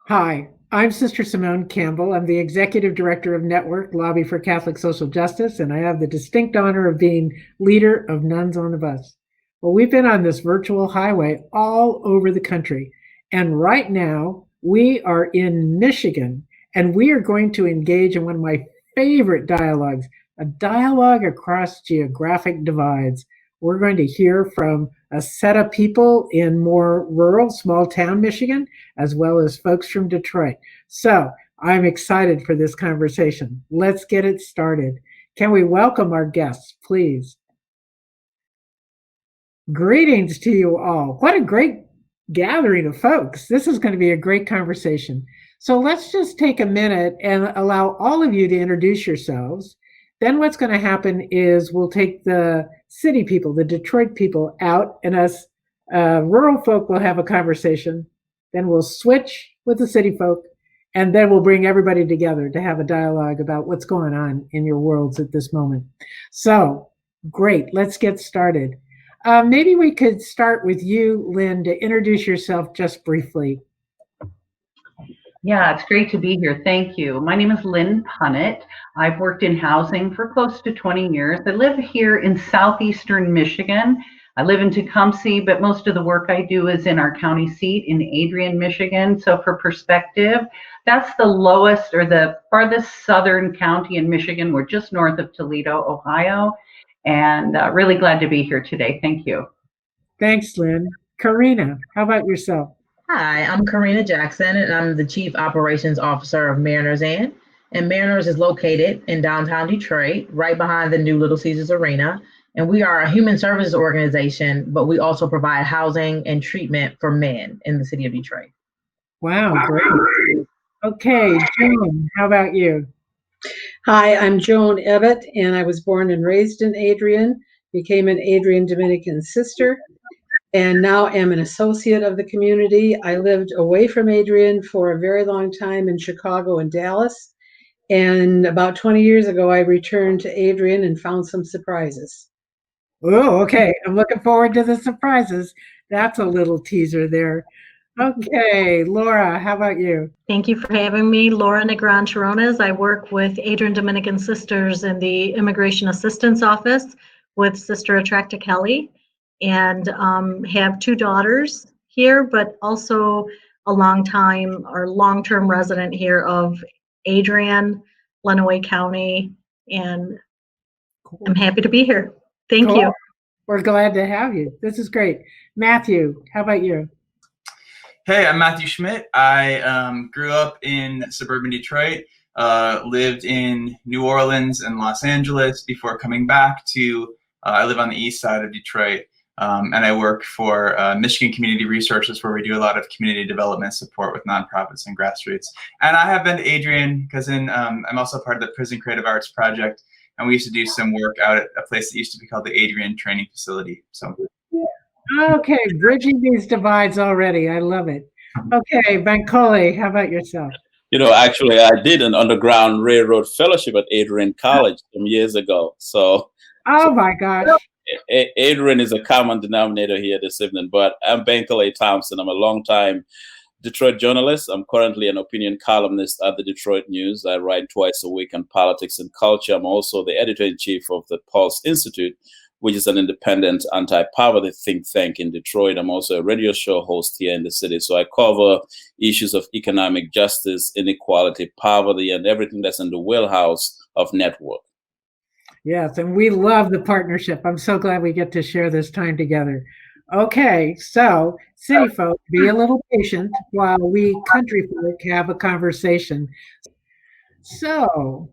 Hi, I'm Sister Simone Campbell. I'm the Executive Director of Network Lobby for Catholic Social Justice, and I have the distinct honor of being leader of Nuns on the Bus. Well, we've been on this virtual highway all over the country, and right now we are in Michigan, and we are going to engage in one of my favorite dialogues, a dialogue across geographic divides. We're going to hear from a set of people in more rural, small town Michigan, as well as folks from Detroit. So I'm excited for this conversation. Let's get it started. Can we welcome our guests, please? Greetings to you all. What a great gathering of folks. This is going to be a great conversation. So let's just take a minute and allow all of you to introduce yourselves. Then what's going to happen is we'll take the city people, the Detroit people out, and us rural folk will have a conversation. Then we'll switch with the city folk, and then we'll bring everybody together to have a dialogue about what's going on in your worlds at this moment. So great, let's get started. Maybe we could start with you, Lynn, to introduce yourself just briefly. Yeah, it's great to be here. Thank you. My name is Lynn Punnett. I've worked in housing for close to 20 years. I live here in southeastern Michigan. I live in Tecumseh, but most of the work I do is in our county seat in Adrian, Michigan. So for perspective, that's the lowest or the farthest southern county in Michigan. We're just north of Toledo, Ohio, and really glad to be here today. Thank you. Thanks, Lynn. Karina, how about yourself? Hi, I'm Karina Jackson, and I'm the Chief Operations Officer of Mariners Inn. And Mariners is located in downtown Detroit, right behind the new Little Caesars Arena. And we are a human services organization, but we also provide housing and treatment for men in the city of Detroit. Wow, great. Okay, Joan, how about you? Hi, I'm Joan Ebbett, and I was born and raised in Adrian, became an Adrian Dominican sister, and now am an associate of the community. I lived away from Adrian for a very long time in Chicago and Dallas. And about 20 years ago, I returned to Adrian and found some surprises. Oh, okay. I'm looking forward to the surprises. That's a little teaser there. Okay, Laura, how about you? Thank you for having me. Laura Negron Chirones. I work with Adrian Dominican Sisters in the Immigration Assistance Office with Sister Attracta Kelly, and have two daughters here, but also a long-term resident here of Adrian, Lenawee County, and cool. I'm happy to be here. Thank you. We're glad to have you. This is great. Matthew, how about you? Hey, I'm Matthew Schmidt. I grew up in suburban Detroit, lived in New Orleans and Los Angeles before coming back to, I live on the east side of Detroit, and I work for Michigan Community Resources, where we do a lot of community development support with nonprofits and grassroots. And I have been to Adrian because I'm also part of the Prison Creative Arts Project, and we used to do some work out at a place that used to be called the Adrian Training Facility. So. Okay, bridging these divides already. I love it. Okay, Bankole, how about yourself? You know, actually, I did an Underground Railroad Fellowship at Adrian College some years ago. My gosh. Adrian is a common denominator here this evening, but I'm Bankole Thompson. I'm a longtime Detroit journalist. I'm currently an opinion columnist at the Detroit News. I write twice a week on politics and culture. I'm also the editor-in-chief of the Pulse Institute, which is an independent anti-poverty think tank in Detroit. I'm also a radio show host here in the city. So I cover issues of economic justice, inequality, poverty, and everything that's in the wheelhouse of network. Yes, and we love the partnership. I'm so glad we get to share this time together. Okay, so city folk, be a little patient while we country folk have a conversation. So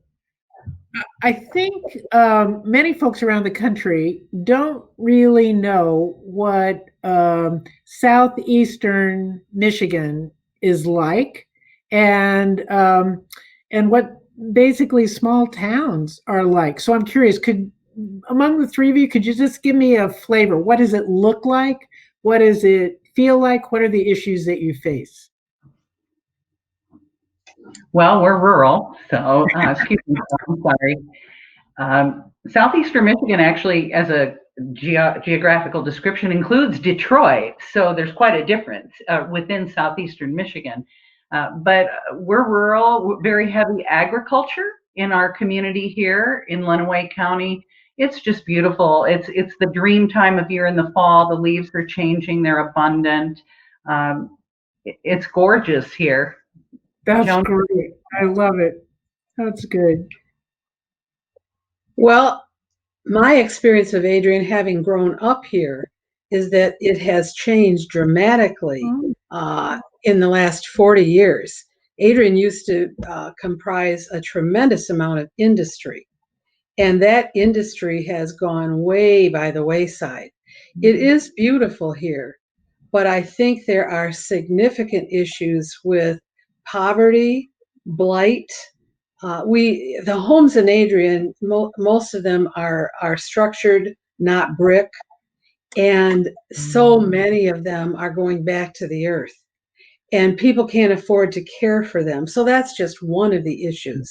I think many folks around the country don't really know what southeastern Michigan is like, and what basically small towns are like. So I'm curious, among the three of you, could you just give me a flavor? What does it look like? What does it feel like? What are the issues that you face? Well, we're rural, so excuse me, I'm sorry. Southeastern Michigan actually, as a geographical description, includes Detroit, so there's quite a difference within southeastern Michigan. But we're rural, very heavy agriculture in our community here in Lenawee County. It's just beautiful. It's the dream time of year in the fall. The leaves are changing, they're abundant. It's gorgeous here. That's Joan? great. I love it. That's good. Well, my experience of Adrian, having grown up here, is that it has changed dramatically in the last 40 years. Adrian used to comprise a tremendous amount of industry, and that industry has gone way by the wayside. It is beautiful here, but I think there are significant issues with poverty, blight. The homes in Adrian, most of them are structured, not brick, and so many of them are going back to the earth, and people can't afford to care for them. So that's just one of the issues.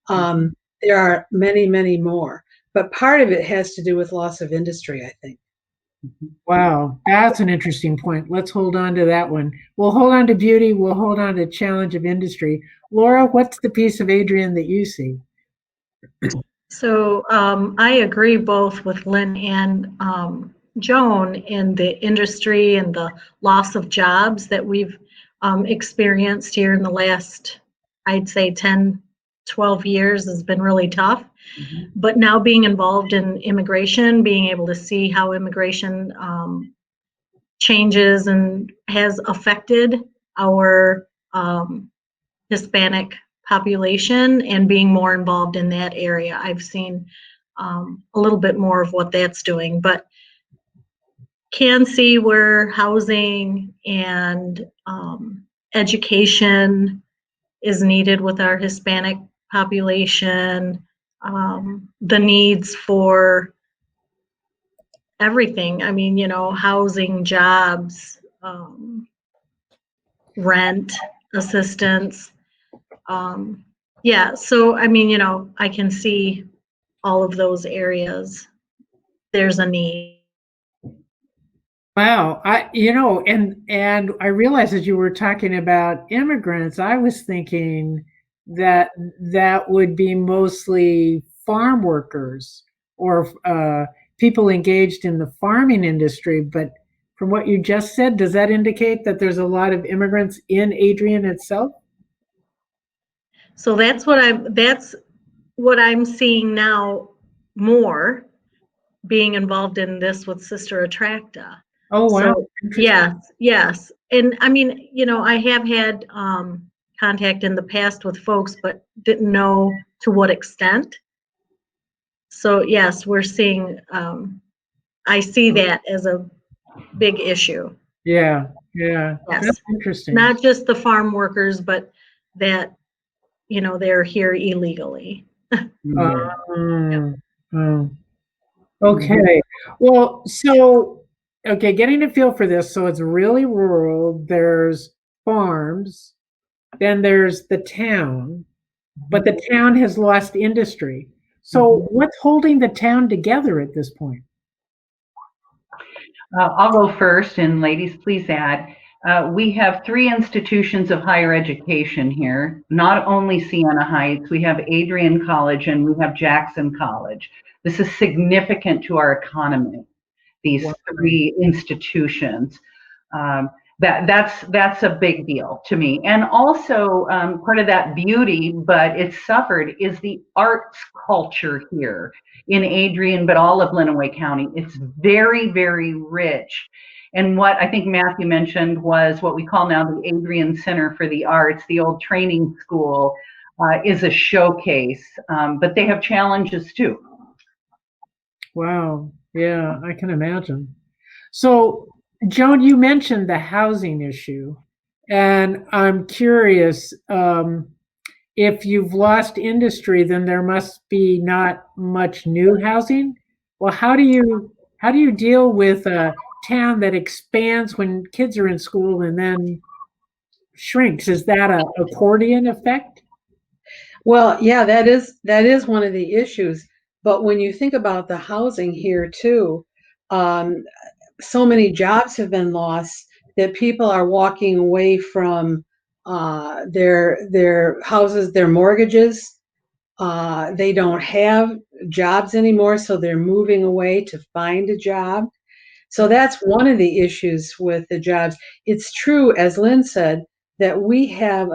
There are many, many more, but part of it has to do with loss of industry, I think. Wow, that's an interesting point. Let's hold on to that one. We'll hold on to beauty. We'll hold on to challenge of industry. Laura, what's the piece of Adrian that you see? So I agree both with Lynn and Joan in the industry and the loss of jobs that we've experienced here in the last, I'd say 10, 12 years has been really tough. But now being involved in immigration, being able to see how immigration changes and has affected our Hispanic population, and being more involved in that area, I've seen a little bit more of what that's doing, but can see where housing and education is needed with our Hispanic population, the needs for everything. I mean, housing, jobs, rent assistance. Yeah, so I mean, I can see all of those areas. There's a need. Wow, and I realized as you were talking about immigrants, I was thinking that would be mostly farm workers or people engaged in the farming industry. But from what you just said, does that indicate that there's a lot of immigrants in Adrian itself? So that's what I'm seeing now more, being involved in this with Sister Attracta. Oh, wow. So, yes. And I mean, I have had contact in the past with folks, but didn't know to what extent. So yes, we're seeing, I see that as a big issue. Yeah. Yes. That's interesting. Not just the farm workers, but that, they're here illegally. Okay. Well, getting a feel for this. So it's really rural. There's farms, then there's the town, but the town has lost industry. So what's holding the town together at this point? I'll go first, and ladies, please add. We have 3 institutions of higher education here, not only Siena Heights, we have Adrian College and we have Jackson College. This is significant to our economy, these 3 institutions. That's a big deal to me. And also part of that beauty, but it's suffered, is the arts culture here in Adrian, but all of Lenawee County. It's very, very rich. And what I think Matthew mentioned was what we call now the Adrian Center for the Arts, the old training school, is a showcase, but they have challenges too. Wow. Yeah, I can imagine. So, Joan, you mentioned the housing issue, and I'm curious, if you've lost industry, then there must be not much new housing. Well, how do you deal with a town that expands when kids are in school and then shrinks? Is that an accordion effect? Well, yeah, that is one of the issues. But when you think about the housing here too, so many jobs have been lost that people are walking away from their houses, their mortgages. They don't have jobs anymore, so they're moving away to find a job. So that's one of the issues with the jobs. It's true, as Lynn said, that we have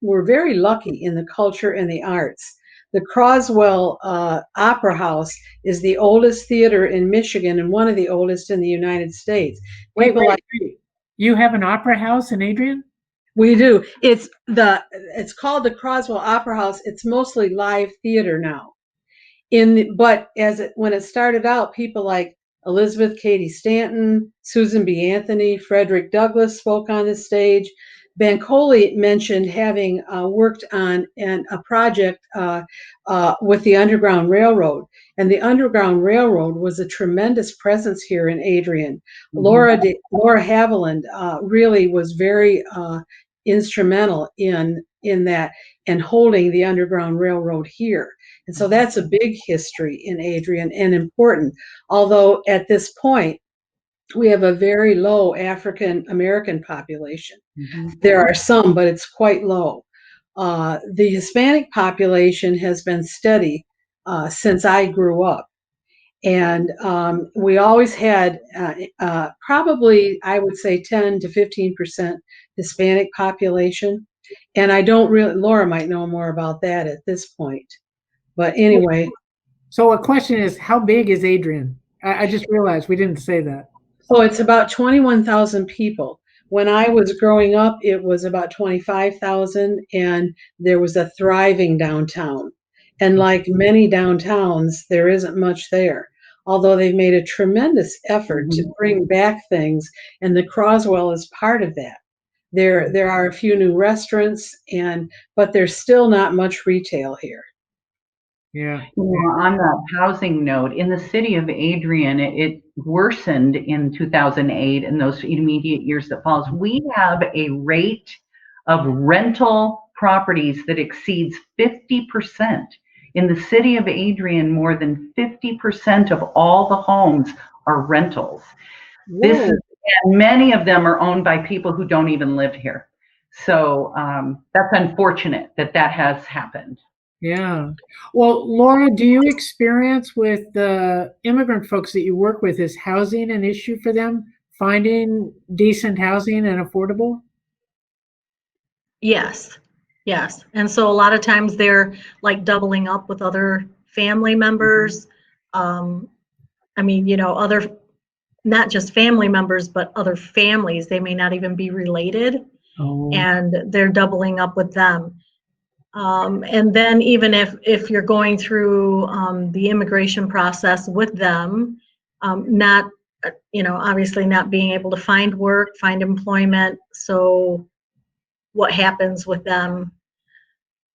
we're very lucky in the culture and the arts. The Croswell Opera House is the oldest theater in Michigan and one of the oldest in the United States. Wait. You have an opera house in Adrian? We do. It's called the Croswell Opera House. It's mostly live theater now. But when it started out, people like Elizabeth Cady Stanton, Susan B. Anthony, Frederick Douglass spoke on the stage. Bancoli mentioned having worked on a project with the Underground Railroad. And the Underground Railroad was a tremendous presence here in Adrian. Mm-hmm. Laura Haviland really was very instrumental in that and holding the Underground Railroad here. And so that's a big history in Adrian and important. Although at this point, we have a very low African American population. Mm-hmm. There are some, but it's quite low. The Hispanic population has been steady since I grew up. And we always had probably, I would say, 10 to 15% Hispanic population. And Laura might know more about that at this point. But anyway. So a question is, how big is Adrian? I just realized we didn't say that. Oh, it's about 21,000 people. When I was growing up, it was about 25,000, and there was a thriving downtown. And like many downtowns, there isn't much there, although they've made a tremendous effort to bring back things, and the Croswell is part of that. There are a few new restaurants, but there's still not much retail here. Yeah. On that housing note, in the city of Adrian, it worsened in 2008 and those immediate years that follows. We have a rate of rental properties that exceeds 50%. In the city of Adrian, more than 50% of all the homes are rentals. And many of them are owned by people who don't even live here. So that's unfortunate that has happened. Yeah. Well, Laura, do you experience with the immigrant folks that you work with, is housing an issue for them, finding decent housing and affordable? Yes. And so a lot of times they're like doubling up with other family members. Other, not just family members, but other families. They may not even be related. Oh. And they're doubling up with them. And then even if you're going through the immigration process with them, obviously not being able to find work, find employment. So what happens with them?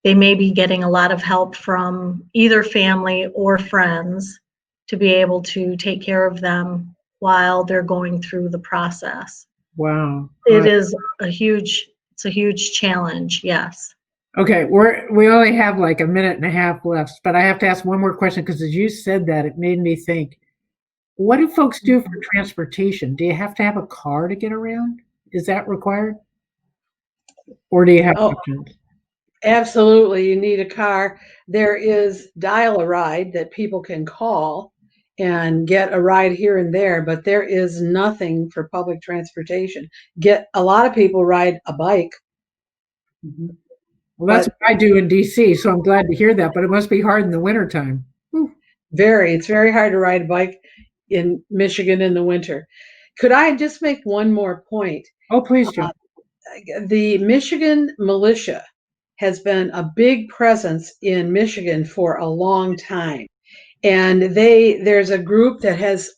They may be getting a lot of help from either family or friends to be able to take care of them while they're going through the process. Wow. It's a huge challenge. Yes. Okay, we only have like a minute and a half left, but I have to ask one more question because as you said that, it made me think, what do folks do for transportation? Do you have to have a car to get around? Is that required? Or do you have options? Absolutely, you need a car. There is Dial-A-Ride that people can call and get a ride here and there, but there is nothing for public transportation. A lot of people ride a bike. Mm-hmm. Well, that's what I do in DC, so I'm glad to hear that, but it must be hard in the wintertime. It's very hard to ride a bike in Michigan in the winter. Could I just make one more point? Oh, please, Joan. The Michigan militia has been a big presence in Michigan for a long time. And there's a group that has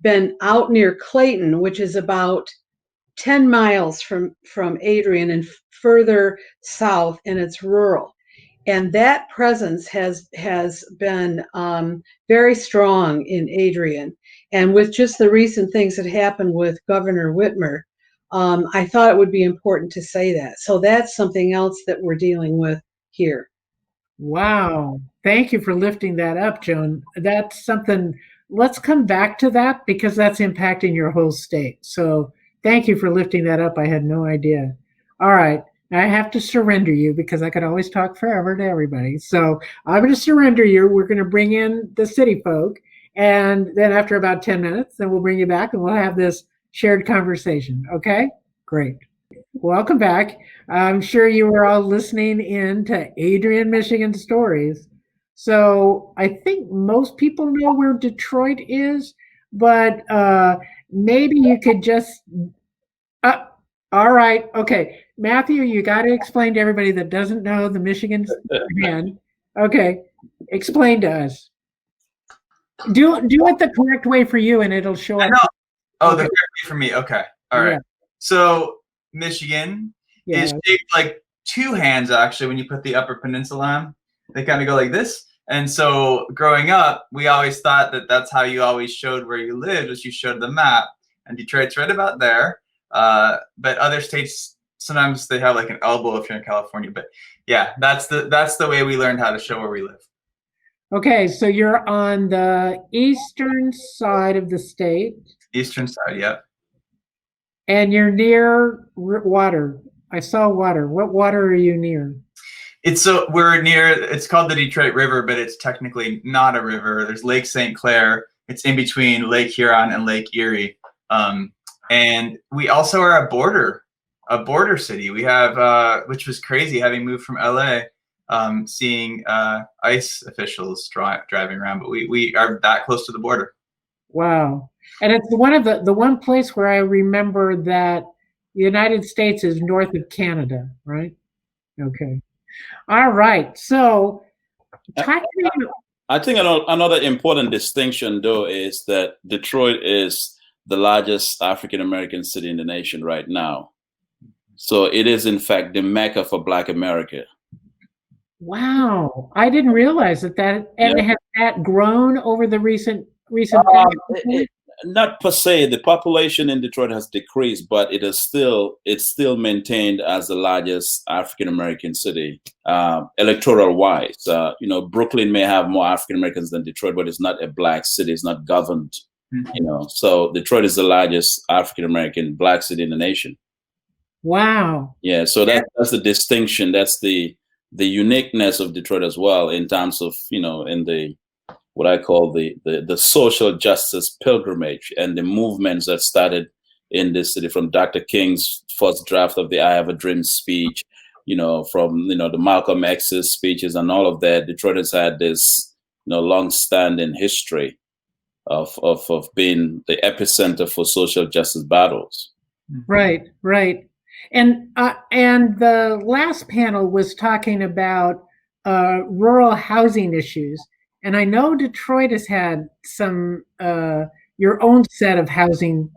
been out near Clayton, which is about 10 miles from Adrian and further south, and it's rural. And that presence has been very strong in Adrian. And with just the recent things that happened with Governor Whitmer, I thought it would be important to say that. So that's something else that we're dealing with here. Wow. Thank you for lifting that up, Joan. That's something, let's come back to that because that's impacting your whole state. So thank you for lifting that up. I had no idea. All right. Now I have to surrender you because I could always talk forever to everybody. So I'm going to surrender you. We're going to bring in the city folk. And then after about 10 minutes, then we'll bring you back and we'll have this shared conversation. Okay? Great. Welcome back. I'm sure you were all listening in to Adrian, Michigan stories. So I think most people know where Detroit is, but maybe you could just. All right. Okay. Matthew, you got to explain to everybody that doesn't know the Michigan man. Okay. Explain to us. Do it the correct way for you and it'll show up. Oh, Okay. the correct way for me. Okay. All right. Yeah. So Michigan Yeah. is shaped like two hands, actually, when you put the Upper Peninsula on. They kind of go like this. And so growing up, we always thought that that's how you always showed where you lived, was you showed the map. And Detroit's right about there. But other states, sometimes they have like an elbow if you're in California. But yeah, that's the way we learned how to show where we live. Okay, so you're on the eastern side of the state. Eastern side, yep. And you're near water. I saw water. What water are you near? We're near, it's called the Detroit River, but it's technically not a river. There's Lake St. Clair. It's in between Lake Huron and Lake Erie. And we also are a border city. We have, which was crazy having moved from LA, seeing ICE officials driving around, but we are that close to the border. Wow. And it's the one place where I remember that the United States is north of Canada, right? Okay. All right. So I think another important distinction, though, is that Detroit is the largest African American city in the nation right now. So it is, in fact, the Mecca for Black America. Wow. I didn't realize that. And has that grown over the recent Not per se. The population in Detroit has decreased, but it's still maintained as the largest African American city, electoral wise. Brooklyn may have more African Americans than Detroit, but it's not a Black city. It's not governed. So Detroit is the largest African American Black city in the nation. Wow. Yeah. So that's the distinction. That's the uniqueness of Detroit as well, in terms of in the what I call the social justice pilgrimage and the movements that started in this city, from Dr. King's first draft of the I Have a Dream speech, from the Malcolm X's speeches and all of that. Detroit has had this long-standing history of being the epicenter for social justice battles. Right. And the last panel was talking about rural housing issues. And I know Detroit has had some your own set of housing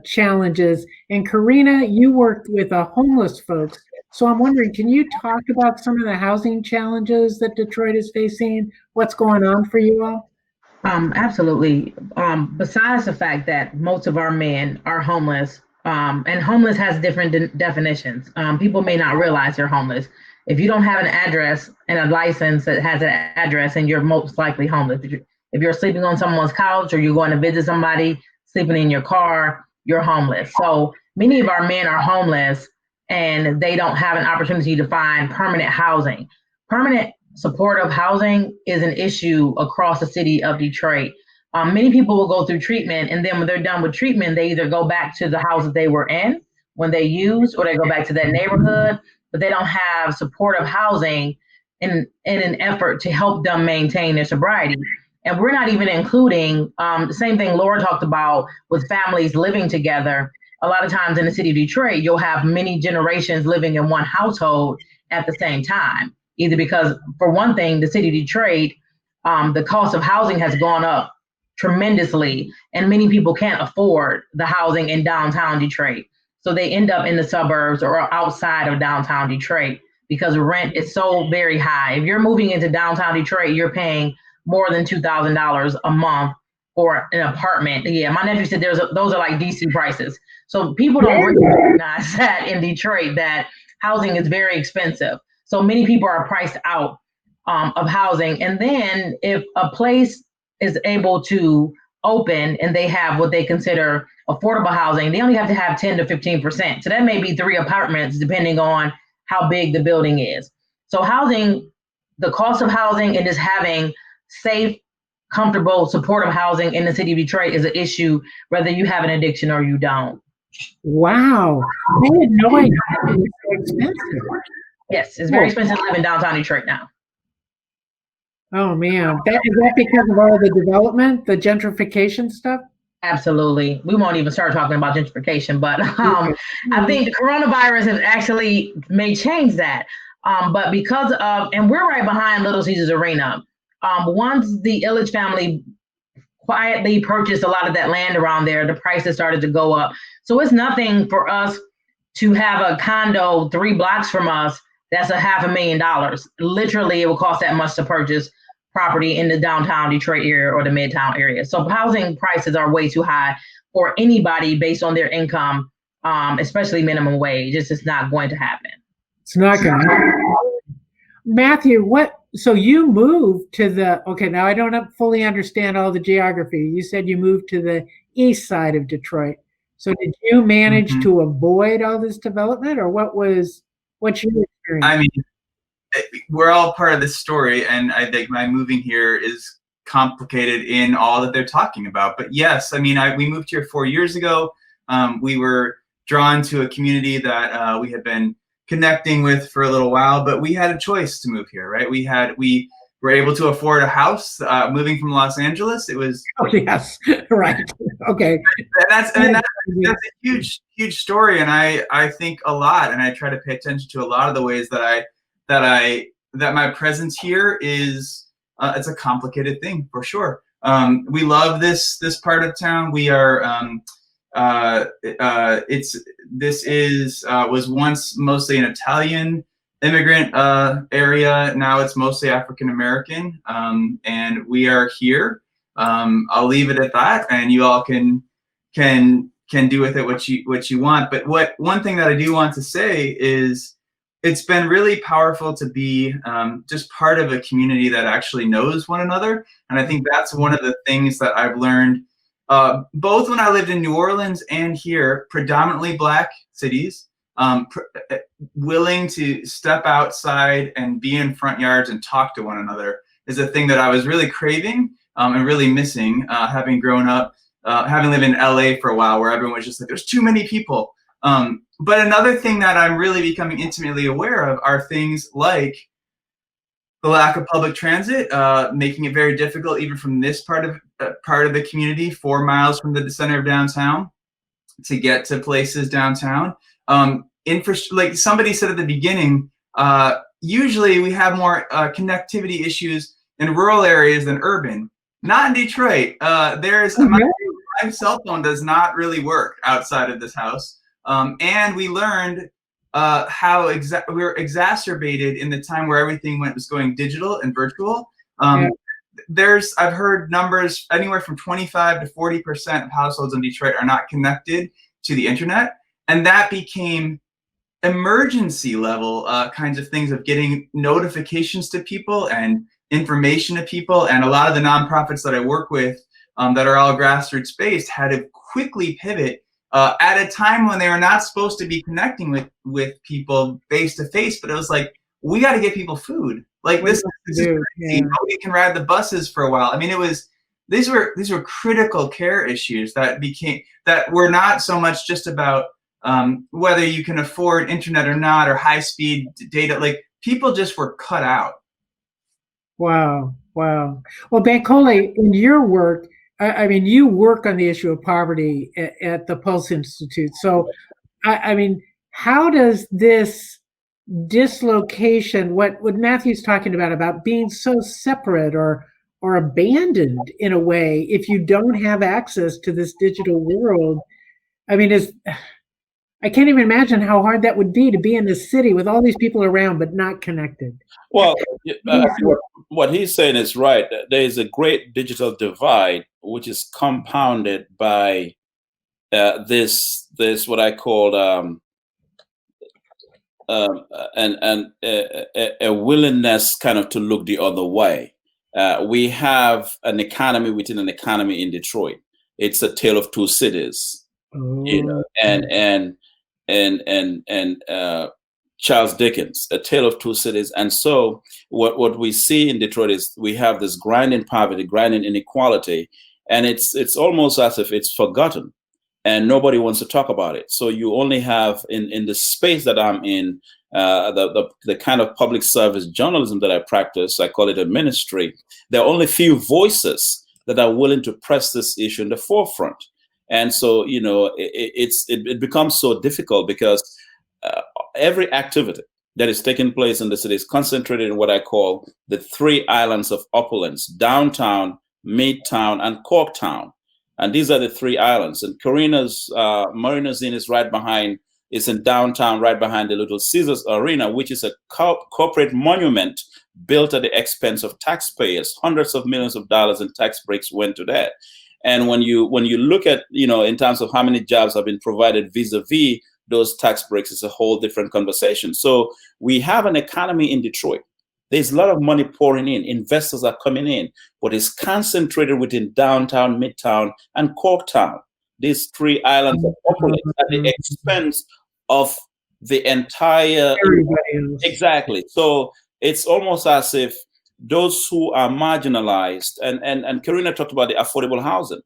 challenges. And Karina, you worked with homeless folks. So I'm wondering, can you talk about some of the housing challenges that Detroit is facing? What's going on for you all? Absolutely. Besides the fact that most of our men are homeless, and homeless has different definitions. People may not realize they're homeless. If you don't have an address and a license that has an address, and you're most likely homeless. If you're sleeping on someone's couch or you're going to visit somebody, sleeping in your car, you're homeless. So many of our men are homeless and they don't have an opportunity to find permanent housing. Permanent supportive housing is an issue across the city of Detroit. Many people will go through treatment, and then when they're done with treatment, they either go back to the house that they were in when they used, or they go back to that neighborhood, but they don't have supportive housing in an effort to help them maintain their sobriety. And we're not even including the same thing Laura talked about with families living together. A lot of times in the city of Detroit, you'll have many generations living in one household at the same time, either because, for one thing, the city of Detroit, the cost of housing has gone up tremendously, and many people can't afford the housing in downtown Detroit. So they end up in the suburbs or outside of downtown Detroit because rent is so very high. If you're moving into downtown Detroit, you're paying more than $2,000 a month for an apartment. Yeah, my nephew said those are like DC prices. So people don't recognize that in Detroit, that housing is very expensive. So many people are priced out of housing. And then if a place is able to open and they have what they consider affordable housing, they only have to have 10 to 15%. So that may be 3 apartments depending on how big the building is. So housing, the cost of housing and just having safe, comfortable, supportive housing in the city of Detroit is an issue, whether you have an addiction or you don't. Wow. I had no idea it was so expensive. Yes, it's very expensive to live in downtown Detroit now. Oh man, is that because of all the development, the gentrification stuff? Absolutely. We won't even start talking about gentrification, but I think the coronavirus has actually may change that. But because of, and we're right behind Little Caesars Arena. Once the Illich family quietly purchased a lot of that land around there, the prices started to go up. So it's nothing for us to have a condo 3 blocks from us that's $500,000. Literally, it will cost that much to purchase property in the downtown Detroit area or the Midtown area. So housing prices are way too high for anybody based on their income, especially minimum wage. It's just not going to happen. It's not going to happen. Matthew, so you moved to okay, now I don't fully understand all the geography. You said you moved to the east side of Detroit. So did you manage to avoid all this development, or what's your experience? I mean, we're all part of this story, and I think my moving here is complicated in all that they're talking about. But yes, I mean, we moved here 4 years ago. We were drawn to a community that we had been connecting with for a little while, but we had a choice to move here, right? We were able to afford a house. Moving from Los Angeles, it was. Oh yes, right. Okay. That's a huge story, and I think a lot, and I try to pay attention to a lot of the ways that my presence here is. It's a complicated thing for sure. We love this part of town. We are. Was once mostly an Italian immigrant area. Now it's mostly African American, and we are here. I'll leave it at that, and you all can do with it what you want. But one thing that I do want to say is it's been really powerful to be just part of a community that actually knows one another, and I think that's one of the things that I've learned. Both when I lived in New Orleans and here, predominantly Black cities, willing to step outside and be in front yards and talk to one another is a thing that I was really craving and really missing, having grown up, having lived in LA for a while, where everyone was just like, there's too many people. But another thing that I'm really becoming intimately aware of are things like the lack of public transit, making it very difficult, even from this part of the community, 4 miles from the center of downtown, to get to places downtown. Like somebody said at the beginning, usually we have more connectivity issues in rural areas than urban. Not in Detroit. My cell phone does not really work outside of this house, and we learned how we were exacerbated in the time where everything was going digital and virtual. I've heard numbers anywhere from 25 to 40% of households in Detroit are not connected to the internet, and that became emergency level kinds of things of getting notifications to people and information to people. And a lot of the nonprofits that I work with that are all grassroots based had to quickly pivot at a time when they were not supposed to be connecting with people face to face, but it was like, we got to get people food. Like this is crazy. Yeah. Nobody can ride the buses for a while. I mean, these were critical care issues that were not so much just about whether you can afford internet or not, or high speed data. Like people just were cut out. Wow. Well, Bankole, in your work, I mean, you work on the issue of poverty at the Pulse Institute. So, I mean, how does this dislocation, what Matthew's talking about being so separate or abandoned in a way, if you don't have access to this digital world, I mean, I can't even imagine how hard that would be to be in the city with all these people around but not connected. Well, what he's saying is right. There is a great digital divide, which is compounded by this what I call a willingness kind of to look the other way. we have an economy within an economy in Detroit. It's a tale of two cities, you know, and Charles Dickens, A Tale of Two Cities. And so what we see in Detroit is we have this grinding poverty, grinding inequality, and it's almost as if it's forgotten and nobody wants to talk about it. So you only have in the space that I'm in, the kind of public service journalism that I practice, I call it a ministry. There are only few voices that are willing to press this issue in the forefront. And so, you know, it becomes so difficult because every activity that is taking place in the city is concentrated in what I call the three islands of opulence: downtown, midtown, and Corktown. And these are the three islands. And Karina's Marina's Inn is right behind, it's in downtown, right behind the Little Caesars Arena, which is a corporate monument built at the expense of taxpayers. Hundreds of millions of dollars in tax breaks went to that. And when you look at, you know, in terms of how many jobs have been provided vis-a-vis those tax breaks, it's a whole different conversation. So we have an economy in Detroit. There's a lot of money pouring in. Investors are coming in, but it's concentrated within downtown, midtown, and Corktown. These three islands of opulence at the expense of the entire. Exactly. So it's almost as if those who are marginalized, and Karina talked about the affordable housing.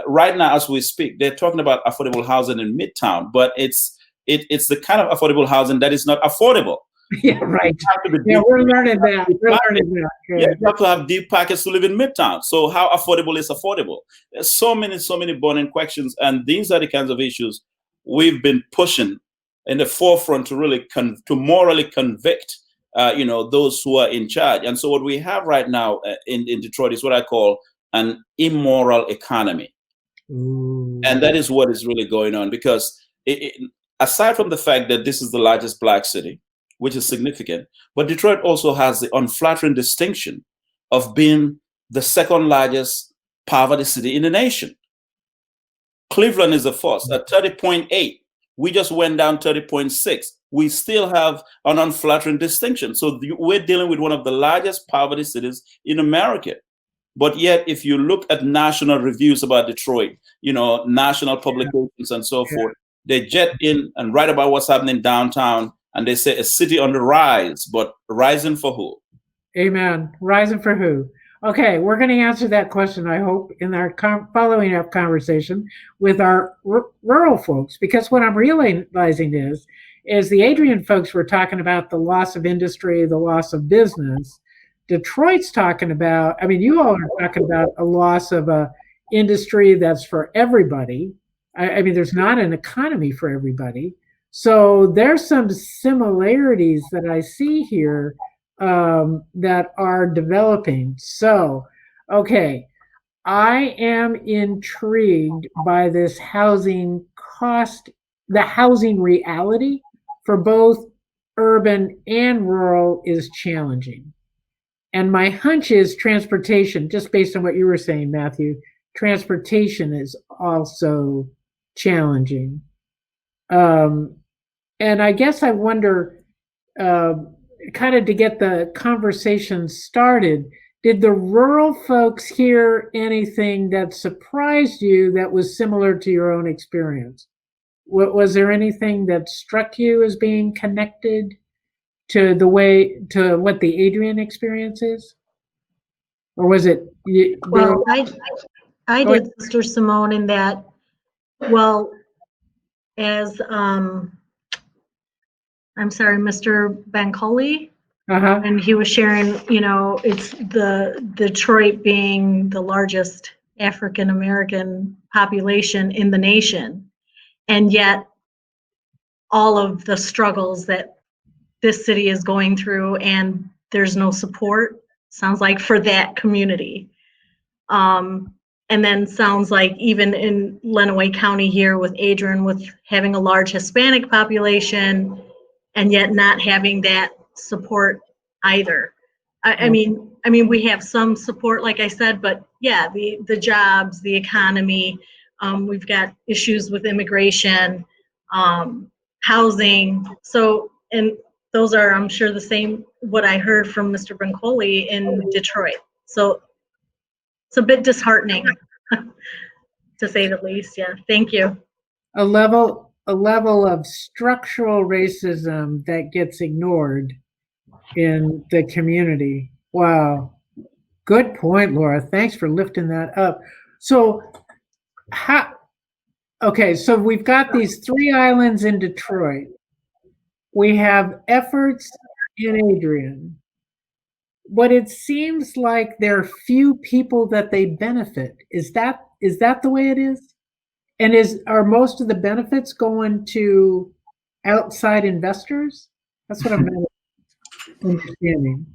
Right now, as we speak, they're talking about affordable housing in Midtown, but it's the kind of affordable housing that is not affordable. Yeah, right. Yeah, we're learning that. Yeah, you have to have deep pockets to live in Midtown. So how affordable is affordable? There's so many burning questions, and these are the kinds of issues we've been pushing in the forefront to really to morally convict, you know, those who are in charge. And so what we have right now in Detroit is what I call an immoral economy. Ooh. And that is what is really going on, because aside from the fact that this is the largest Black city, which is significant, but Detroit also has the unflattering distinction of being the second largest poverty city in the nation. Cleveland is the first at 30.8. We just went down 30.6. We still have an unflattering distinction. So we're dealing with one of the largest poverty cities in America. But yet, if you look at national reviews about Detroit, you know, national publications and so forth, they jet in and write about what's happening downtown, and they say a city on the rise, but rising for who? Amen. Rising for who? Okay, we're going to answer that question, I hope, in our following up conversation with our rural folks, because what I'm realizing is the Adrian folks were talking about the loss of industry, the loss of business. Detroit's talking about, I mean, you all are talking about a loss of a industry that's for everybody. I mean, there's not an economy for everybody. So there's some similarities that I see here that are developing. So, okay, I am intrigued by this housing cost, the housing reality for both urban and rural is challenging. And my hunch is transportation, just based on what you were saying, Matthew, transportation is also challenging. And I guess I wonder, kind of to get the conversation started, did the rural folks hear anything that surprised you that was similar to your own experience? Was there anything that struck you as being connected to what the Adrian experience is? Or was it? Well, I did, Sister Simone, in that, well, as I'm sorry, Mr. Bancoli, and he was sharing, you know, it's the Detroit being the largest African American population in the nation, and yet all of the struggles that this city is going through, and there's no support, sounds like, for that community. And then sounds like even in Lenawee County here with Adrian, with having a large Hispanic population, and yet not having that support either. I mean, we have some support, like I said, but yeah, the jobs, the economy, we've got issues with immigration, housing. So, and those are, I'm sure, the same what I heard from Mr. Bancoli in Detroit. So it's a bit disheartening, to say the least. Yeah, thank you. A level of structural racism that gets ignored in the community. Wow. Good point, Laura. Thanks for lifting that up. So so we've got these 3 islands in Detroit. We have efforts in Adrian, but it seems like there are few people that they benefit. Is that the way it is? And are most of the benefits going to outside investors? That's what I'm understanding.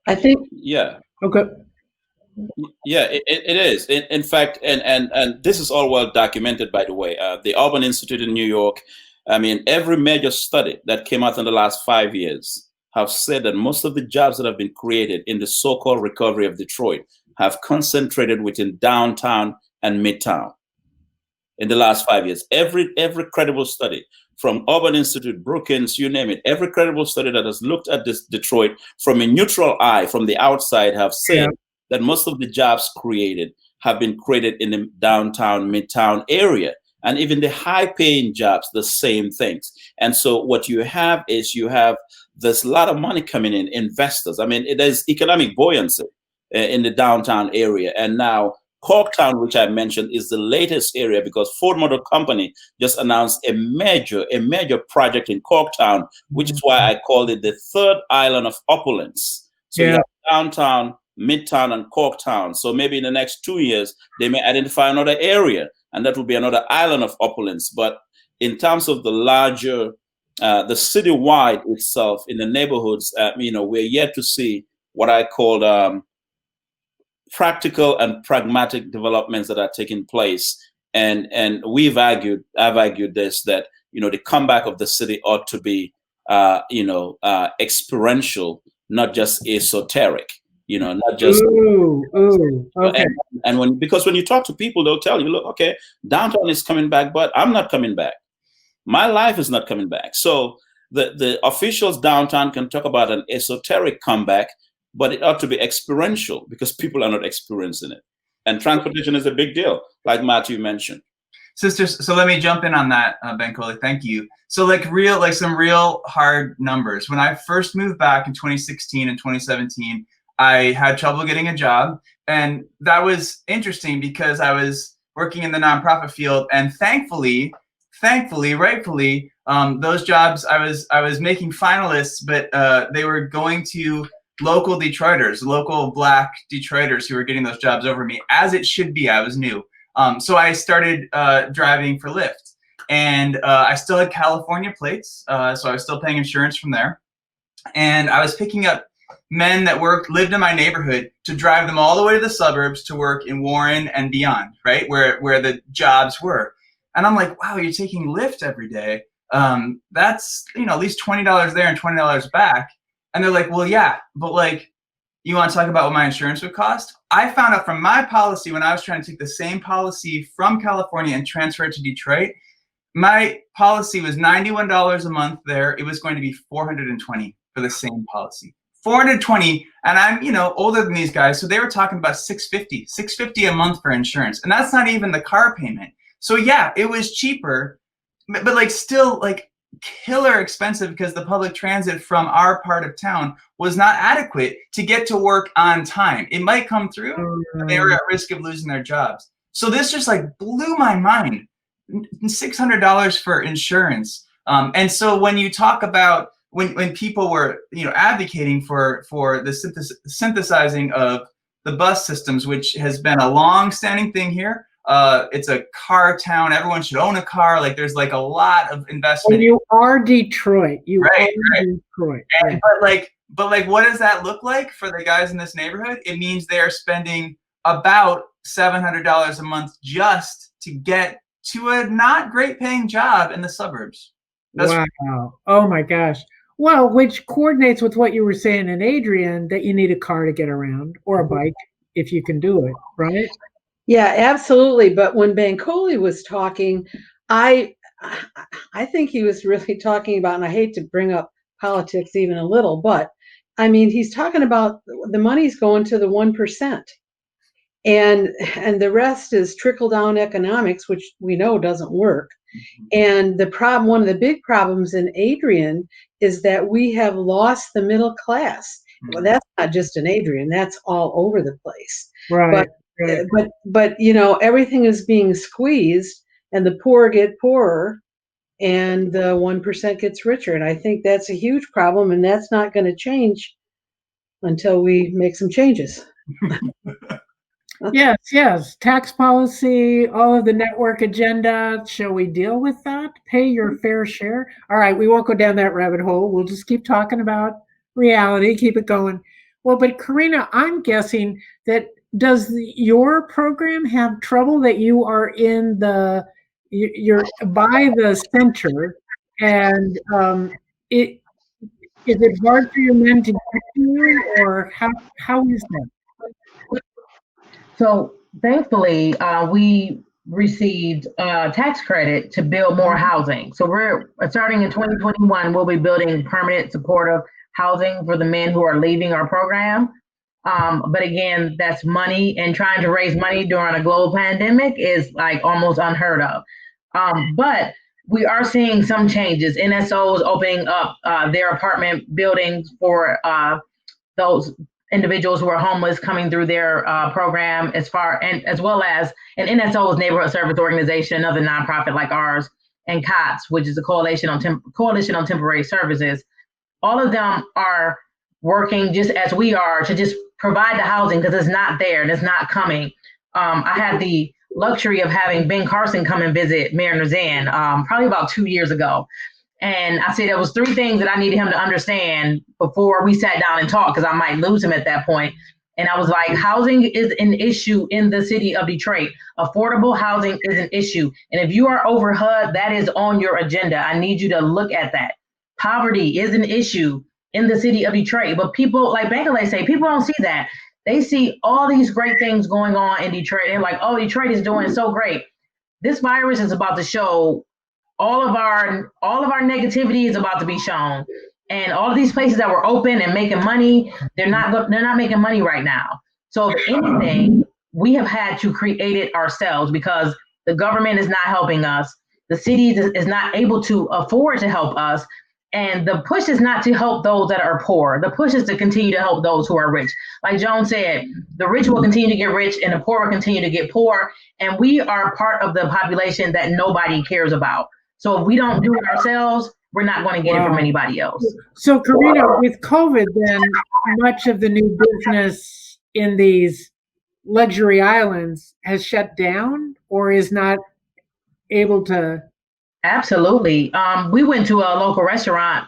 I think, Yeah. Okay. Yeah, it is. In fact, and this is all well documented, by the way. The Auburn Institute in New York, I mean, every major study that came out in the last 5 years have said that most of the jobs that have been created in the so-called recovery of Detroit have concentrated within downtown and midtown in the last 5 years. Every credible study from Auburn Institute, Brookings, you name it, every credible study that has looked at this Detroit from a neutral eye, from the outside, have said that most of the jobs created have been created in the downtown, midtown area. And even the high-paying jobs, the same things. And so what you have is there's a lot of money coming in, investors. I mean, there's economic buoyancy in the downtown area. And now Corktown, which I mentioned, is the latest area because Ford Motor Company just announced a major project in Corktown, which is why I called it the third island of opulence. So you have downtown, midtown, and Corktown. So maybe in the next 2 years, they may identify another area, and that will be another island of opulence. But in terms of the larger, the citywide itself, in the neighborhoods, we're yet to see what I call practical and pragmatic developments that are taking place. And I've argued this, that, the comeback of the city ought to be, experiential, not just esoteric. Not just. Okay. And because when you talk to people, they'll tell you, look, okay, downtown is coming back, but I'm not coming back. My life is not coming back. So the officials downtown can talk about an esoteric comeback, but it ought to be experiential because people are not experiencing it. And transportation is a big deal, like Matthew mentioned. Sisters, so let me jump in on that, Bankole. Thank you. So some real hard numbers. When I first moved back in 2016 and 2017, I had trouble getting a job, and that was interesting because I was working in the nonprofit field, and thankfully, rightfully, those jobs I was making finalists, but they were going to local Detroiters, local Black Detroiters who were getting those jobs over me, as it should be. I was new, so I started driving for Lyft, and I still had California plates, so I was still paying insurance from there, and I was picking up men that lived in my neighborhood to drive them all the way to the suburbs to work in Warren and beyond, right? Where the jobs were. And I'm like, wow, you're taking Lyft every day. That's, at least $20 there and $20 back. And they're like, well, yeah, but you want to talk about what my insurance would cost? I found out from my policy when I was trying to take the same policy from California and transfer it to Detroit, my policy was $91 a month there. It was going to be $420 for the same policy. $420, and I'm, older than these guys, so they were talking about $650 a month for insurance, and that's not even the car payment. So yeah, it was cheaper, but still killer expensive because the public transit from our part of town was not adequate to get to work on time. It might come through, but they were at risk of losing their jobs. So this just blew my mind. $600 for insurance, and so when you talk about when people were advocating for the synthesizing of the bus systems, which has been a long-standing thing here. It's a car town. Everyone should own a car. There's a lot of investment. Well, you are Detroit. Right. Detroit. And, but what does that look like for the guys in this neighborhood? It means they are spending about $700 a month just to get to a not great paying job in the suburbs. Wow. Oh my gosh. Well, which coordinates with what you were saying in Adrian, that you need a car to get around, or a bike if you can do it, right? Yeah, absolutely. But when Bankole was talking, I think he was really talking about, and I hate to bring up politics even a little, but I mean, he's talking about the money's going to the 1%. And the rest is trickle down economics, which we know doesn't work. And one of the big problems in Adrian is that we have lost the middle class. Well, that's not just in Adrian, that's all over the place. Right. But everything is being squeezed, and the poor get poorer, and the 1% gets richer. And I think that's a huge problem, and that's not going to change until we make some changes. Yes. Tax policy, all of the network agenda. Shall we deal with that? Pay your fair share. All right, we won't go down that rabbit hole. We'll just keep talking about reality, keep it going. Well, but Karina, I'm guessing that your program have trouble that you are in you're by the center, and is it hard for your men to get to you, or how is that? So thankfully, we received tax credit to build more housing. So we're starting in 2021, we'll be building permanent supportive housing for the men who are leaving our program. But again, that's money, and trying to raise money during a global pandemic is like almost unheard of. But we are seeing some changes. NSOs opening up their apartment buildings for those individuals who are homeless coming through their program, as well as an NSO is Neighborhood Service Organization, another nonprofit like ours, and COTS, which is a Coalition on Temporary Services. All of them are working just as we are to just provide the housing, because it's not there and it's not coming. I had the luxury of having Ben Carson come and visit Mariners Inn probably about 2 years ago. And I said there was 3 things that I needed him to understand before we sat down and talked, because I might lose him at that point. And I was like, housing is an issue in the city of Detroit. Affordable housing is an issue. And if you are over HUD, that is on your agenda. I need you to look at that. Poverty is an issue in the city of Detroit. But people, like Bankole say, people don't see that. They see all these great things going on in Detroit. They're like, oh, Detroit is doing so great. This virus is about to show all of our negativity is about to be shown, and all of these places that were open and making money, they're not making money right now. So if anything, we have had to create it ourselves, because the government is not helping us. The city is not able to afford to help us. And the push is not to help those that are poor. The push is to continue to help those who are rich. Like Joan said, the rich will continue to get rich and the poor will continue to get poor. And we are part of the population that nobody cares about. So if we don't do it ourselves, we're not going to get it from anybody else. So Karina, with COVID, then much of the new business in these luxury islands has shut down or is not able to. Absolutely. We went to a local restaurant.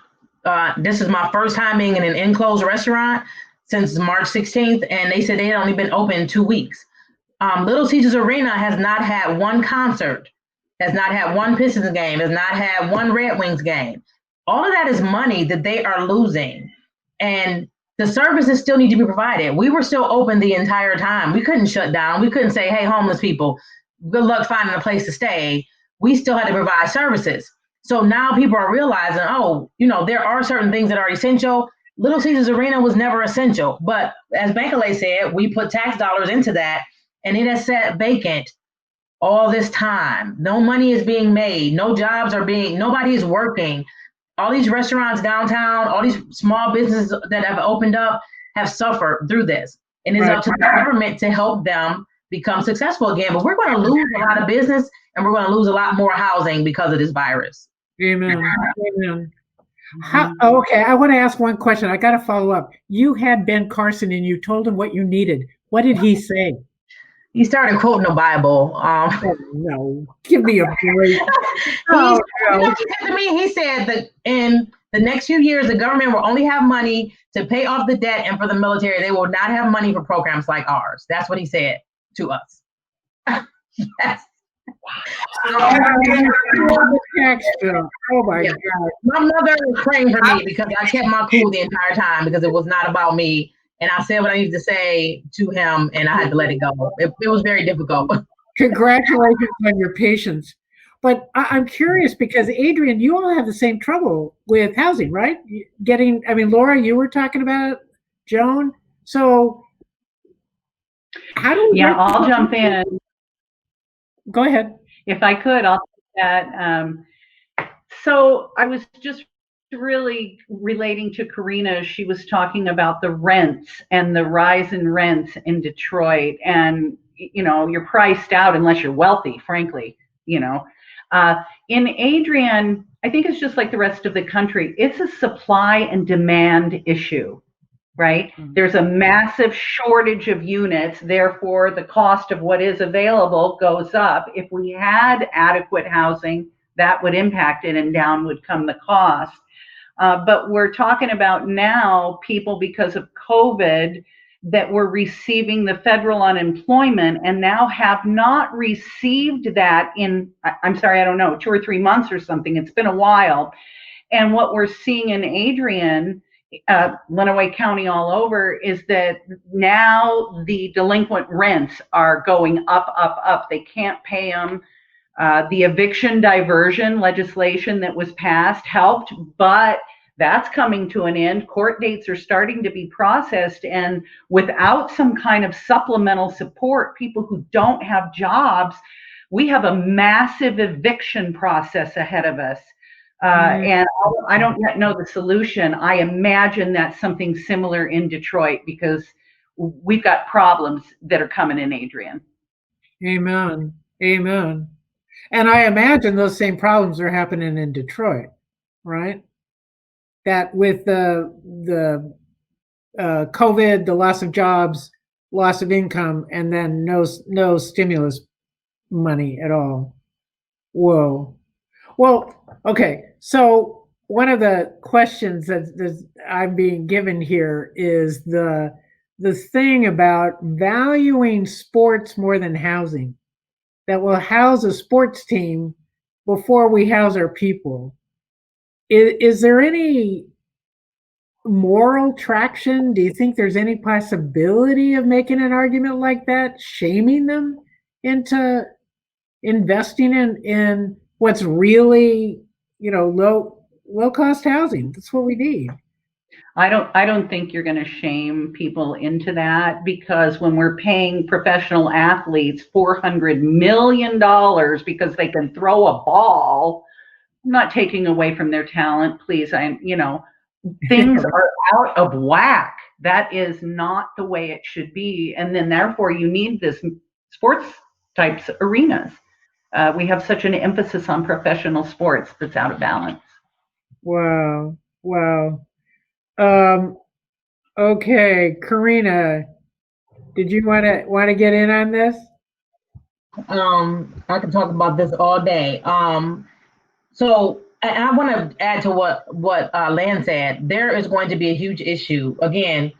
This is my first time being in an enclosed restaurant since March 16th, and they said they had only been open 2 weeks. Little Caesars Arena has not had one concert, has not had one Pistons game, has not had one Red Wings game. All of that is money that they are losing. And the services still need to be provided. We were still open the entire time. We couldn't shut down. We couldn't say, hey, homeless people, good luck finding a place to stay. We still had to provide services. So now people are realizing, oh, there are certain things that are essential. Little Caesars Arena was never essential. But as Bankole said, we put tax dollars into that, and it has sat vacant all this time. No money is being made. No jobs nobody is working. All these restaurants downtown, all these small businesses that have opened up have suffered through this. And it's up to the government to help them become successful again. But we're going to lose a lot of business, and we're going to lose a lot more housing because of this virus. Amen. Amen. Okay, I want to ask one question. I got to follow up. You had Ben Carson and you told him what you needed. What did he say? He started quoting the Bible. Oh, no, give me a break. He said to me, he said that in the next few years, the government will only have money to pay off the debt, and for the military, they will not have money for programs like ours. That's what he said to us. Yes. Oh my God. My mother was praying for me because I kept my cool the entire time, because it was not about me. And I said what I needed to say to him, and I had to let it go. It was very difficult. Congratulations on your patience. But I'm curious because Adrian, you all have the same trouble with housing, right? Laura, you were talking about Joan. So how do we? Yeah, I'll jump in. Go ahead. If I could, I'll do that. So I was just really relating to Karina. She was talking about the rents and the rise in rents in Detroit. And, you're priced out unless you're wealthy, frankly, In Adrian, I think it's just like the rest of the country. It's a supply and demand issue, right? Mm-hmm. There's a massive shortage of units. Therefore, the cost of what is available goes up. If we had adequate housing, that would impact it, and down would come the cost. But we're talking about now people, because of COVID, that were receiving the federal unemployment and now have not received that in, I'm sorry, I don't know, 2 or 3 months or something. It's been a while. And what we're seeing in Adrian, Lenawee County all over, is that now the delinquent rents are going up. They can't pay them. The eviction diversion legislation that was passed helped, but that's coming to an end. Court dates are starting to be processed, and without some kind of supplemental support, people who don't have jobs, we have a massive eviction process ahead of us. And I don't yet know the solution. I imagine that's something similar in Detroit, because we've got problems that are coming in Adrian. Amen. And I imagine those same problems are happening in Detroit, right? That with the COVID, the loss of jobs, loss of income, and then no stimulus money at all. Whoa. Well, okay. So one of the questions that I'm being given here is the thing about valuing sports more than housing. That will house a sports team before we house our people. Is there any moral traction? Do you think there's any possibility of making an argument like that, shaming them into investing in what's really, low cost housing? That's what we need. I don't think you're going to shame people into that, because when we're paying professional athletes $400 million because they can throw a ball, I'm not taking away from their talent, please. Things are out of whack. That is not the way it should be. And then therefore you need this sports types arenas. We have such an emphasis on professional sports that's out of balance. Wow. Okay, Karina, did you want to get in on this? I can talk about this all day. So I want to add to what Lynn said. There is going to be a huge issue. Again,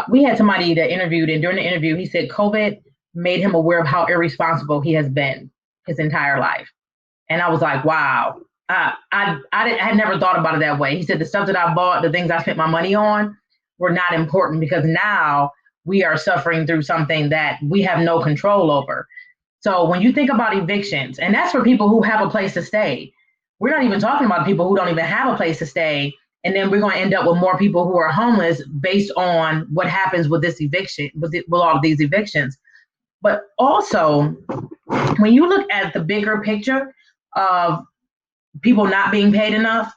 we had somebody that interviewed, and during the interview, he said COVID made him aware of how irresponsible he has been his entire life. And I was like, wow. I had never thought about it that way. He said the stuff that I bought, the things I spent my money on, were not important, because now we are suffering through something that we have no control over. So when you think about evictions, and that's for people who have a place to stay, we're not even talking about people who don't even have a place to stay. And then we're going to end up with more people who are homeless based on what happens with this eviction, with all of these evictions. But also, when you look at the bigger picture of people not being paid enough,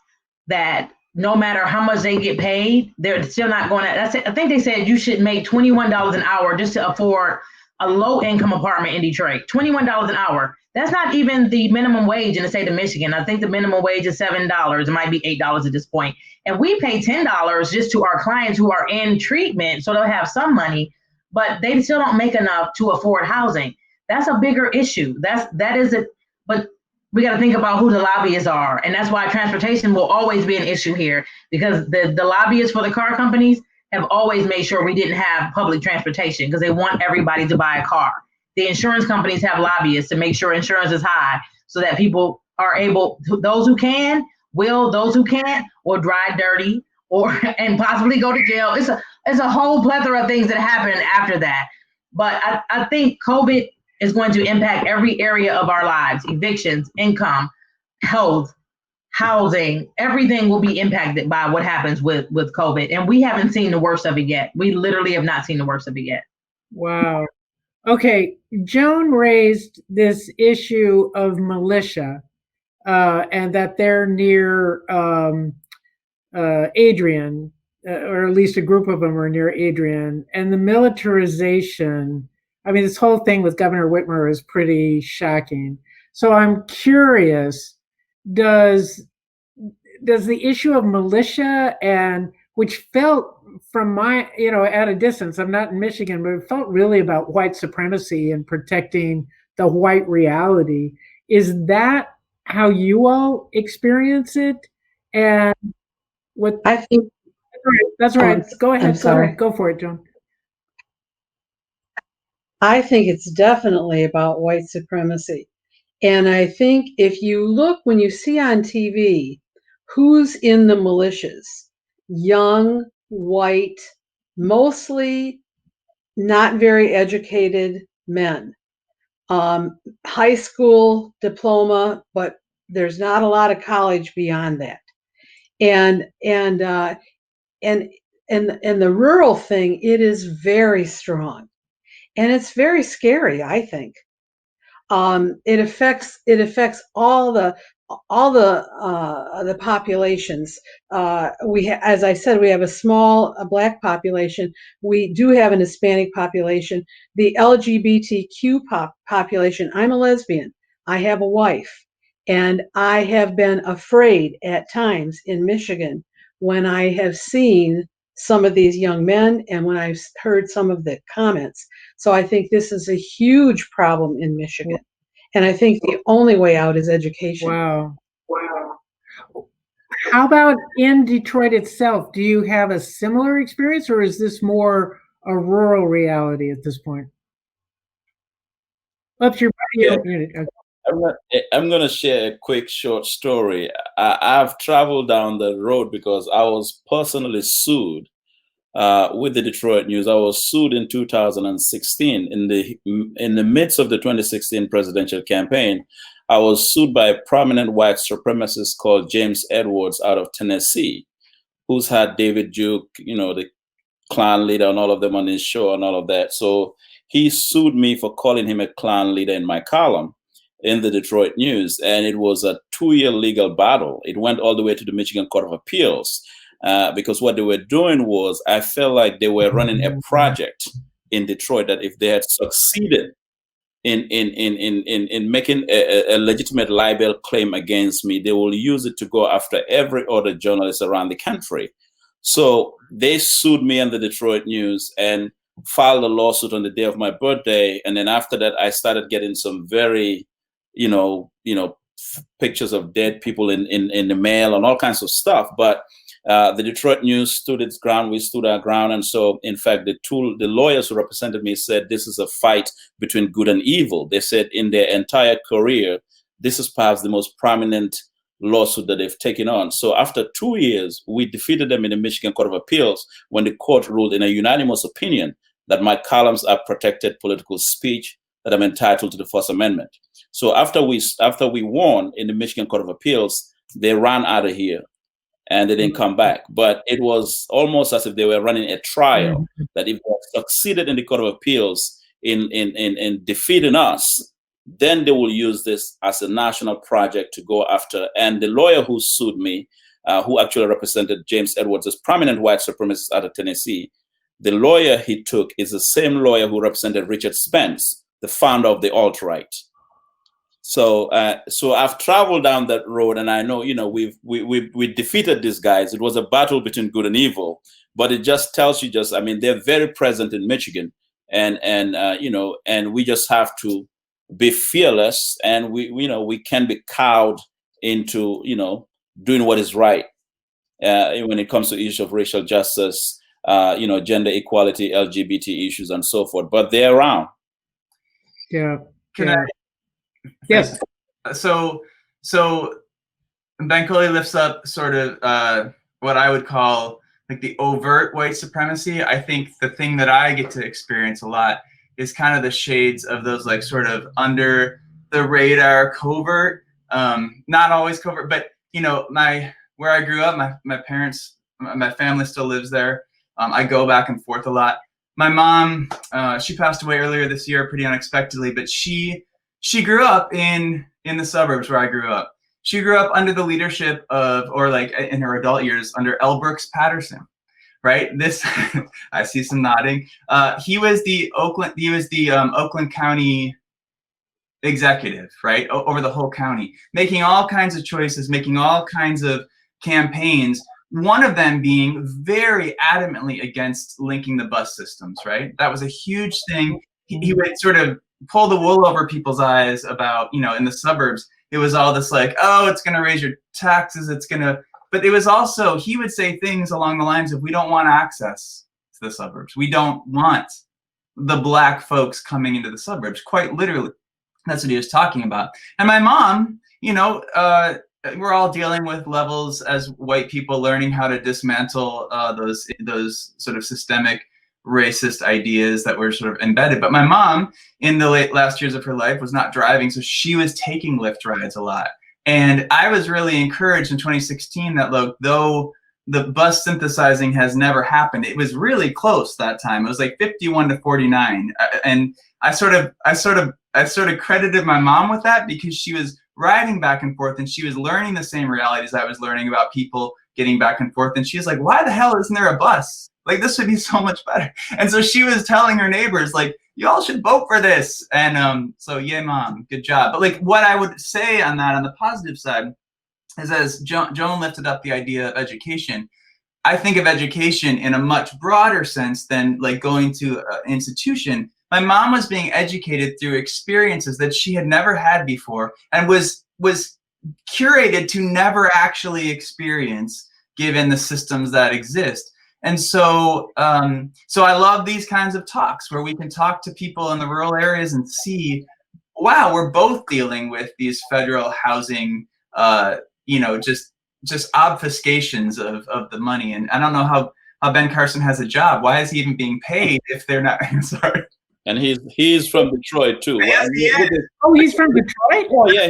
that no matter how much they get paid, they're still not going to, I think they said you should make $21 an hour just to afford a low income apartment in Detroit. $21 an hour. That's not even the minimum wage in the state of Michigan. I think the minimum wage is $7. It might be $8 at this point. And we pay $10 just to our clients who are in treatment, so they'll have some money, but they still don't make enough to afford housing. That's a bigger issue. That is it. But we got to think about who the lobbyists are. And that's why transportation will always be an issue here, because the lobbyists for the car companies have always made sure we didn't have public transportation because they want everybody to buy a car. The insurance companies have lobbyists to make sure insurance is high so that people are able, those who can, will, those who can't, or drive dirty, and possibly go to jail. It's a whole plethora of things that happen after that. But I think COVID is going to impact every area of our lives: evictions, income, health, housing, everything will be impacted by what happens with COVID. And we haven't seen the worst of it yet. We literally have not seen the worst of it yet. Wow. Okay, Joan raised this issue of militia, and that they're near Adrian, or at least a group of them are near Adrian, and the militarization. I mean, this whole thing with Governor Whitmer is pretty shocking. So I'm curious, does the issue of militia, and which felt from my, at a distance, I'm not in Michigan, but it felt really about white supremacy and protecting the white reality. Is that how you all experience it? And what I think that's right. Go I'm ahead. sorry. Go for it, Joan. I think it's definitely about white supremacy. And I think if you look, when you see on TV, who's in the militias, young, white, mostly not very educated men, high school diploma, but there's not a lot of college beyond that. And the rural thing, it is very strong. And it's very scary, I think. It affects all the populations. As I said, we have a small Black population. We do have an Hispanic population. The LGBTQ population. I'm a lesbian. I have a wife, and I have been afraid at times in Michigan when I have seen some of these young men and when I've heard some of the comments. So I think this is a huge problem in Michigan. And I think the only way out is education. Wow. How about in Detroit itself? Do you have a similar experience, or is this more a rural reality at this point? Up your unit. I'm going to share a quick short story. I've traveled down the road because I was personally sued with the Detroit News. I was sued in 2016 in the midst of the 2016 presidential campaign. I was sued by a prominent white supremacist called James Edwards out of Tennessee, who's had David Duke, the Klan leader, and all of them on his show and all of that. So he sued me for calling him a Klan leader in my column in the Detroit News. And it was a 2-year legal battle. It went all the way to the Michigan Court of Appeals. Because what they were doing was, I felt like they were running a project in Detroit that if they had succeeded in making a legitimate libel claim against me, they will use it to go after every other journalist around the country. So they sued me and the Detroit News and filed a lawsuit on the day of my birthday. And then after that, I started getting some very, pictures of dead people in the mail and all kinds of stuff. But the Detroit News stood its ground. We stood our ground. And so, in fact, the lawyers who represented me said this is a fight between good and evil. They said in their entire career, this is perhaps the most prominent lawsuit that they've taken on. So after 2 years, we defeated them in the Michigan Court of Appeals when the court ruled in a unanimous opinion that my columns are protected political speech, that I'm entitled to the First Amendment. So after we won in the Michigan Court of Appeals, they ran out of here and they didn't come back. But it was almost as if they were running a trial, that if they succeeded in the Court of Appeals in defeating us, then they will use this as a national project to go after. And the lawyer who sued me, who actually represented James Edwards, as prominent white supremacist out of Tennessee, the lawyer he took is the same lawyer who represented Richard Spence, the founder of the alt-right. So I've traveled down that road, and I know, we defeated these guys. It was a battle between good and evil, but it just tells you they're very present in Michigan, and we just have to be fearless, and we can be cowed into, doing what is right when it comes to issues of racial justice, gender equality, LGBT issues, and so forth. But they're around. Yeah. Can I? Yes. So Bankole lifts up sort of what I would call like the overt white supremacy. I think the thing that I get to experience a lot is kind of the shades of those like sort of under the radar covert Not always covert, but where I grew up, my parents, my family still lives there. I go back and forth a lot. My mom, she passed away earlier this year, pretty unexpectedly, but she grew up in the suburbs where I grew up. She grew up under the leadership of, or like in her adult years, under L. Brooks Patterson, right? This, I see some nodding. He was the Oakland County executive, right, over the whole county, making all kinds of choices, making all kinds of campaigns. One of them being very adamantly against linking the bus systems, right? That was a huge thing. He would sort of pull the wool over people's eyes about, in the suburbs, it was all this like, oh, it's going to raise your taxes. But it was also, he would say things along the lines of, we don't want access to the suburbs. We don't want the Black folks coming into the suburbs, quite literally. That's what he was talking about. And my mom, we're all dealing with levels as white people learning how to dismantle those sort of systemic racist ideas that were sort of embedded. But my mom, in the last years of her life, was not driving, so she was taking Lyft rides a lot. And I was really encouraged in 2016 that, look, though the bus synthesizing has never happened, it was really close that time. It was like 51-49, and I sort of credited my mom with that, because she was riding back and forth and she was learning the same realities I was learning about people getting back and forth. And she was like, why the hell isn't there a bus? Like, this would be so much better. And so she was telling her neighbors, like, you all should vote for this. And so, yeah, mom, good job. But like, what I would say on that, on the positive side, is as Joan lifted up the idea of education, I think of education in a much broader sense than like going to an institution. My mom was being educated through experiences that she had never had before, and was curated to never actually experience, given the systems that exist. And so I love these kinds of talks where we can talk to people in the rural areas and see, wow, we're both dealing with these federal housing, just obfuscations of the money. And I don't know how Ben Carson has a job. Why is he even being paid if they're not? Sorry. And he's from Detroit too. Yes, he is. Oh, he's from Detroit? Oh yeah,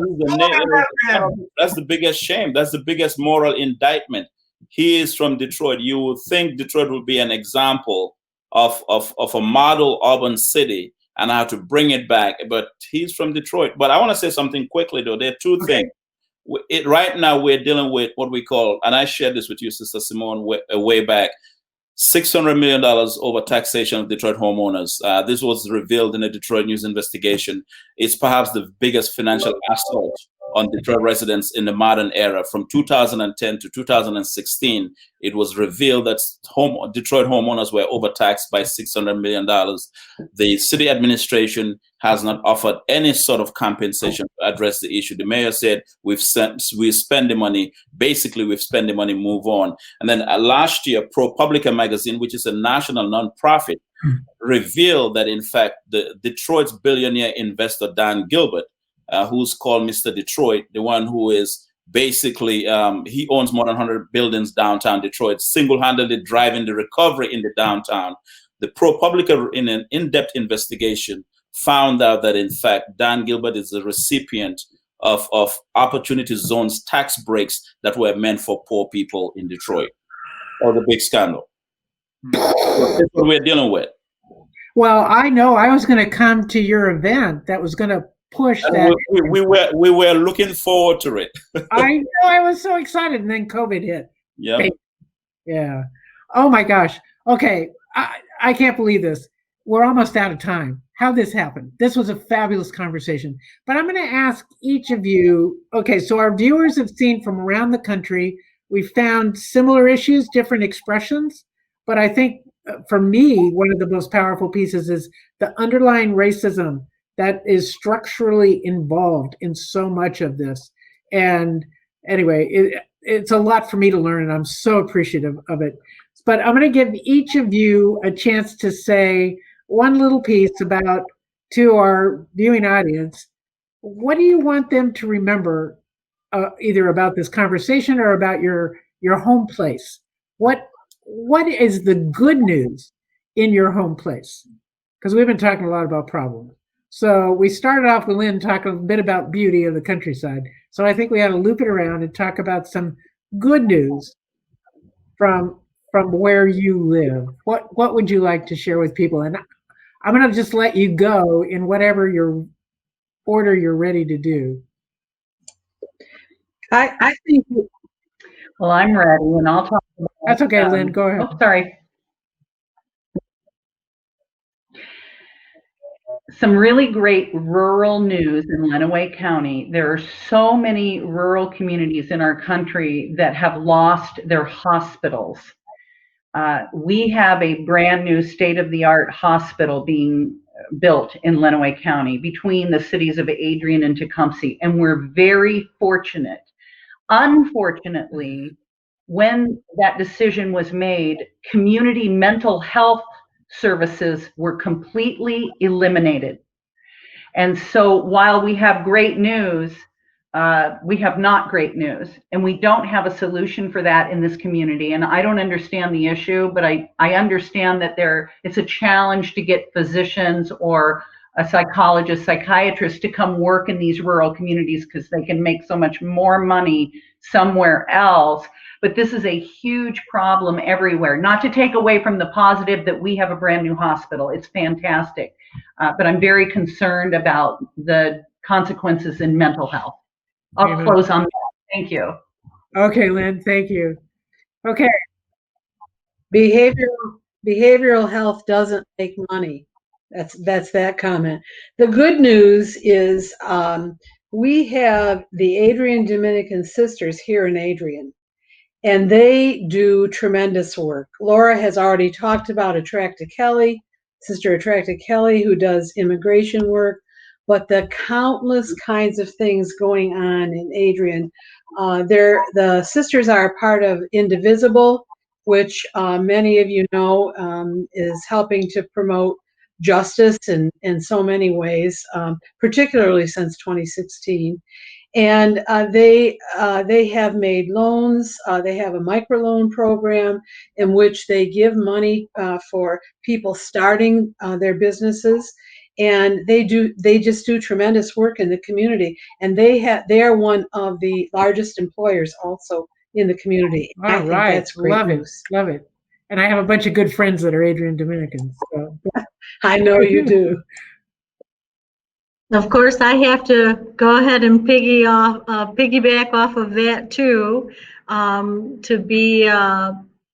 that's the biggest shame. That's the biggest moral indictment. He is from Detroit. You would think Detroit would be an example of a model urban city and how to bring it back, but he's from Detroit. But I want to say something quickly though. There are two things. Right now we're dealing with what we call, and I shared this with you, Sister Simone, way back, $600 million over taxation of Detroit homeowners. This was revealed in a Detroit News investigation. It's perhaps the biggest financial assault on Detroit residents in the modern era. From 2010 to 2016, it was revealed that Detroit homeowners were overtaxed by $600 million. The city administration has not offered any sort of compensation to address the issue. The mayor said, we spend the money, basically we've spent the money, move on. And then last year, ProPublica magazine, which is a national nonprofit, revealed that in fact, the Detroit's billionaire investor, Dan Gilbert, who's called Mr. Detroit, the one who is basically, he owns more than 100 buildings downtown Detroit, single-handedly driving the recovery in the downtown. The ProPublica, in an in-depth investigation, found out that in fact, Dan Gilbert is the recipient of Opportunity Zones tax breaks that were meant for poor people in Detroit. Or the big scandal. That's what we're dealing with. Well, I know I was going to come to your event that was going to push that. We were looking forward to it. I know, I was so excited, and then COVID hit. Yeah. Yeah. Oh my gosh. Okay. I can't believe this. We're almost out of time. How this happened. This was a fabulous conversation. But I'm going to ask each of you, okay, so our viewers have seen from around the country, we found similar issues, different expressions. But I think for me, one of the most powerful pieces is the underlying racism that is structurally involved in so much of this. And anyway, it's a lot for me to learn, and I'm so appreciative of it. But I'm going to give each of you a chance to say one little piece about, to our viewing audience, what do you want them to remember, either about this conversation or about your home place? What is the good news in your home place? Because we've been talking a lot about problems. So we started off with Lynn talking a bit about beauty of the countryside. So I think we ought to loop it around and talk about some good news from where you live. What would you like to share with people? And I'm going to just let you go in whatever your order you're ready to do. I think Well, I'm ready, and I'll talk about, That's okay, Lynn. Go ahead. Oh, sorry. Some really great rural news in Lenawee County. There are so many rural communities in our country that have lost their hospitals. We have a brand new state-of-the-art hospital being built in Lenawee County between the cities of Adrian and Tecumseh, and we're very fortunate. Unfortunately, when that decision was made, community mental health services were completely eliminated. And so while we have great news, we have not great news, and we don't have a solution for that in this community. And I don't understand the issue, but I understand that it's a challenge to get physicians or a psychologist, psychiatrist to come work in these rural communities because they can make so much more money somewhere else. But this is a huge problem everywhere. Not to take away from the positive that we have a brand new hospital. It's fantastic. But I'm very concerned about the consequences in mental health. I'll close on that. Thank you. Okay, Lynn, thank you. Okay. behavioral health doesn't make money. That's that comment. The good news is we have the Adrian Dominican Sisters here in Adrian, and they do tremendous work. Laura has already talked about Attracta Kelly, Sister Attracta Kelly, who does immigration work, but the countless kinds of things going on in Adrian. The sisters are a part of Indivisible, which many of you know is helping to promote justice in so many ways, particularly since 2016. And they have made loans. They have a microloan program in which they give money for people starting their businesses, and they just do tremendous work in the community. And they are one of the largest employers also in the community. I think that's great news. Love it. And I have a bunch of good friends that are Adrian Dominicans. So. I know you do. Of course, I have to go ahead and piggyback off of that too, to be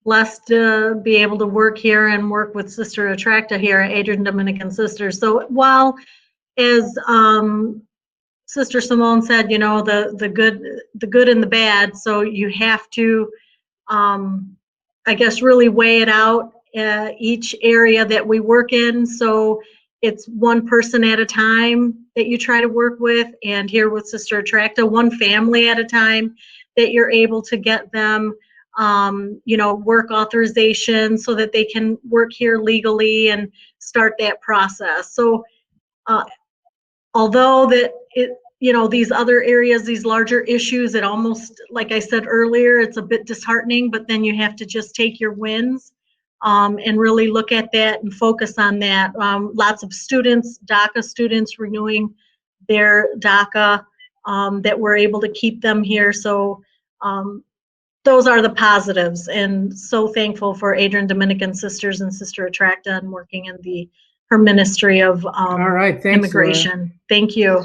blessed to be able to work here and work with Sister Attracta here at Adrian Dominican Sisters. So while, as Sister Simone said, you know, the good and the bad, so you have to, I guess, really weigh it out, each area that we work in. So it's one person at a time that you try to work with, and here with Sister Attracta, one family at a time that you're able to get them, you know, work authorization so that they can work here legally and start that process. So although that you know, these other areas, these larger issues, it almost, like I said earlier, it's a bit disheartening, but then you have to just take your wins and really look at that and focus on that. Lots of students, DACA students renewing their DACA, that we're able to keep them here. So those are the positives, and so thankful for Adrian Dominican Sisters and Sister Attracta and working in her ministry of All right, thanks, immigration. Laura. Thank you.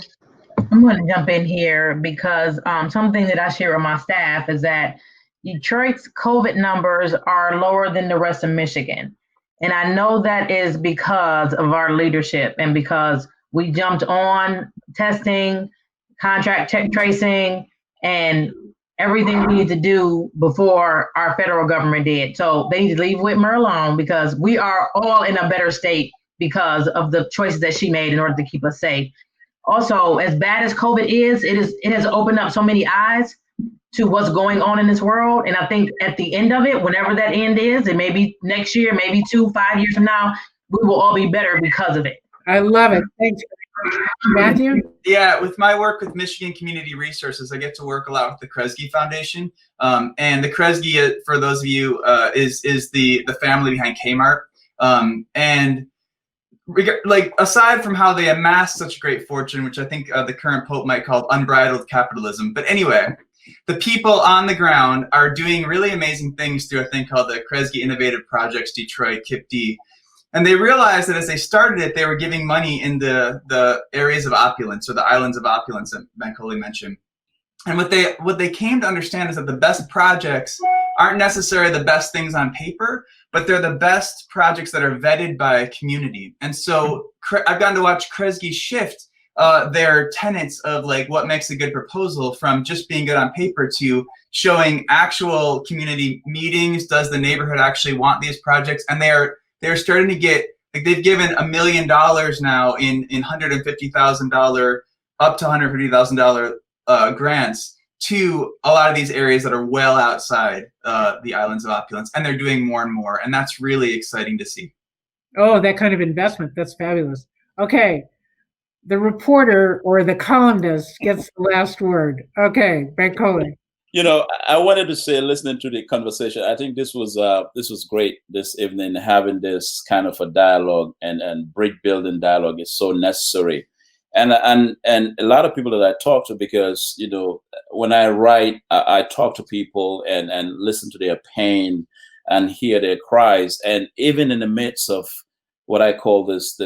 I'm going to jump in here because something that I share with my staff is that Detroit's COVID numbers are lower than the rest of Michigan. And I know that is because of our leadership and because we jumped on testing, contact tracing, and everything we need to do before our federal government did. So they need to leave Whitmer alone because we are all in a better state because of the choices that she made in order to keep us safe. Also, as bad as COVID is, it has opened up so many eyes to what's going on in this world. And I think at the end of it, whenever that end is, it may be next year, maybe 5 years from now, we will all be better because of it. I love it. Thanks. Matthew? Yeah, with my work with Michigan Community Resources, I get to work a lot with the Kresge Foundation. And the Kresge, for those of you, is the family behind Kmart. And like aside from how they amassed such great fortune, which I think the current pope might call unbridled capitalism, but anyway, the people on the ground are doing really amazing things through a thing called the Kresge Innovative Projects Detroit, KIPD. And they realized that as they started it, they were giving money in the areas of opulence, or the islands of opulence that Bankole mentioned. And what they came to understand is that the best projects aren't necessarily the best things on paper, but they're the best projects that are vetted by a community. And so I've gotten to watch Kresge shift their tenets of like what makes a good proposal from just being good on paper to showing actual community meetings. Does the neighborhood actually want these projects? And they're starting to get, like, they've given $1 million now in $150,000 up to $150,000 grants to a lot of these areas that are well outside the islands of opulence, and they're doing more and more, and that's really exciting to see. Oh, that kind of investment, that's fabulous. Okay, the reporter or the columnist gets the last word. Okay, Bankole. You know, I wanted to say, listening to the conversation, I think this was great this evening. Having this kind of a dialogue and bridge building dialogue is so necessary, and a lot of people that I talk to, because you know, when I write, I talk to people and listen to their pain and hear their cries, and even in the midst of what I call this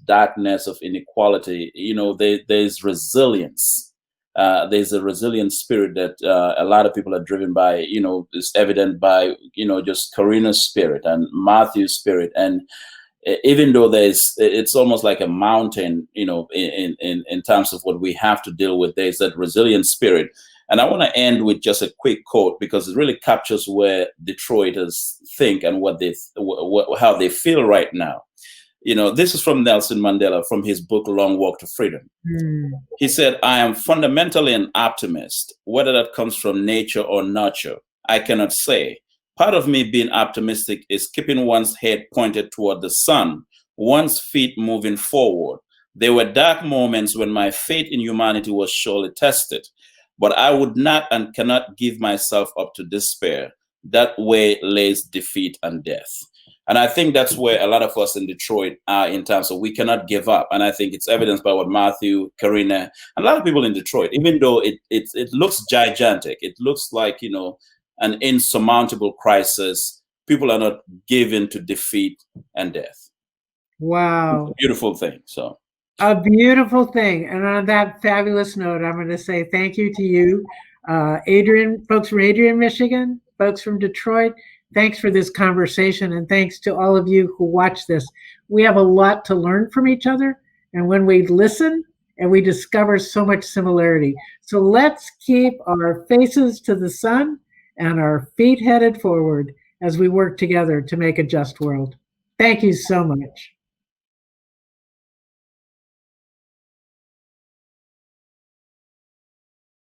darkness of inequality, you know, there's resilience. There's a resilient spirit that a lot of people are driven by. You know, it's evident by, you know, just Karina's spirit and Matthew's spirit. And even though it's almost like a mountain, you know, in terms of what we have to deal with, there's that resilient spirit. And I want to end with just a quick quote, because it really captures where Detroiters think and how they feel right now. You know, this is from Nelson Mandela, from his book, Long Walk to Freedom. He said, "I am fundamentally an optimist. Whether that comes from nature or nurture, I cannot say. Part of me being optimistic is keeping one's head pointed toward the sun, one's feet moving forward. There were dark moments when my faith in humanity was surely tested, but I would not and cannot give myself up to despair. That way lays defeat and death." And I think that's where a lot of us in Detroit are, in terms of we cannot give up. And I think it's evidenced by what Matthew, Karina, and a lot of people in Detroit, even though it looks gigantic, it looks like, you know, an insurmountable crisis, people are not given to defeat and death. Wow. It's a beautiful thing. So a beautiful thing. And on that fabulous note, I'm going to say thank you to you, Adrian, folks from Adrian, Michigan, folks from Detroit. Thanks for this conversation, and thanks to all of you who watch this. We have a lot to learn from each other, and when we listen, and we discover so much similarity. So let's keep our faces to the sun and our feet headed forward as we work together to make a just world. Thank you so much.